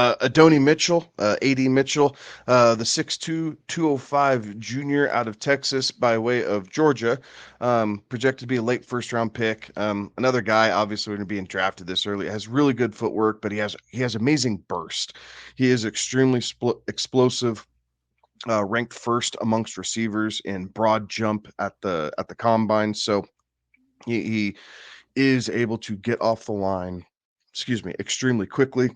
Adonai Mitchell, AD Mitchell, the 6'2", 205 junior out of Texas by way of Georgia, projected to be a late first-round pick. Another guy, obviously, going to be drafted this early, has really good footwork, but he has amazing burst. He is extremely explosive. Ranked first amongst receivers in broad jump at the combine, so he is able to get off the line, extremely quickly.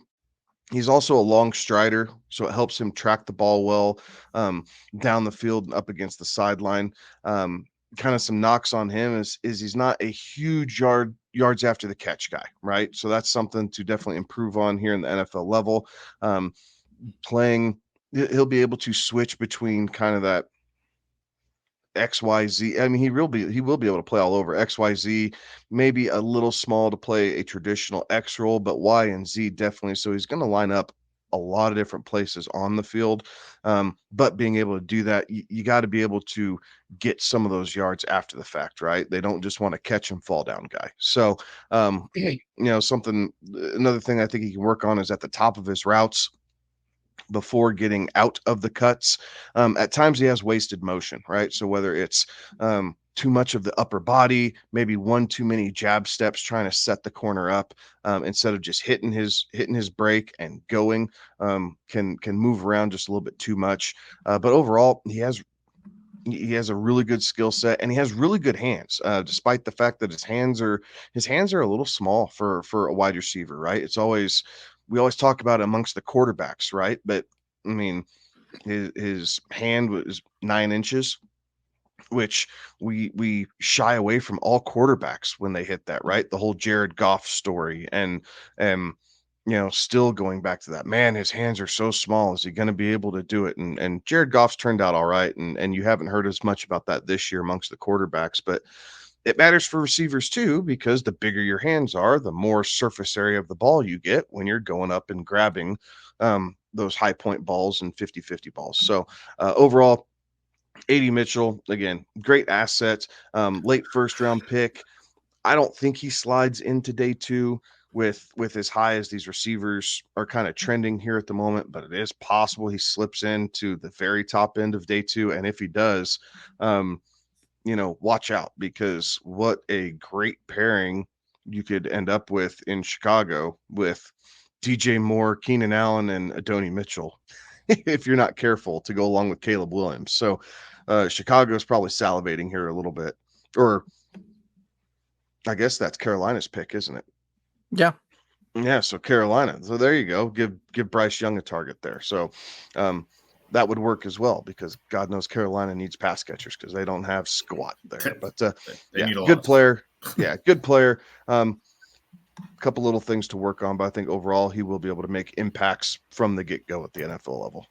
He's also a long strider, so it helps him track the ball well, um, down the field and up against the sideline. Um, Kind of some knocks on him is he's not a huge yards after the catch guy, right? So that's something to definitely improve on here in the NFL level. Um, Playing, he'll be able to switch between kind of that XYZ. I mean, he will be able to play all over XYZ, maybe a little small to play a traditional X role, but Y and Z definitely. So he's going to line up a lot of different places on the field. But being able to do that, you got to be able to get some of those yards after the fact, right? They don't just want to catch and fall down guy. So, another thing I think he can work on is at the top of his routes before getting out of the cuts. At times he has wasted motion, right? So whether it's too much of the upper body, maybe one too many jab steps trying to set the corner up, instead of just hitting his break and going, can move around just a little bit too much. But overall, he has a really good skill set, and he has really good hands, despite the fact that his hands are a little small for a wide receiver, right? We always talk about it amongst the quarterbacks, right? But I mean, his hand was 9 inches, which we shy away from all quarterbacks when they hit that, right? The whole Jared Goff story, and still going back to that, man, his hands are so small. Is he going to be able to do it? And Jared Goff's turned out all right, and you haven't heard as much about that this year amongst the quarterbacks, but it matters for receivers too, because the bigger your hands are, the more surface area of the ball you get when you're going up and grabbing those high point balls and 50-50 balls. So overall, AD Mitchell, again, great asset, late first round pick. I don't think he slides into day two with as high as these receivers are kind of trending here at the moment, but it is possible he slips into the very top end of day two. And if he does, watch out, because what a great pairing you could end up with in Chicago with DJ Moore, Keenan Allen, and Adonai Mitchell, if you're not careful, to go along with Caleb Williams. So Chicago is probably salivating here a little bit, or I guess that's Carolina's pick, isn't it? Yeah. Yeah, so Carolina. So there you go. Give Bryce Young a target there. So that would work as well, because God knows Carolina needs pass catchers because they don't have squat there. But They yeah, need a good lot. player. Yeah, good player. Couple little things to work on, but I think overall he will be able to make impacts from the get-go at the NFL level.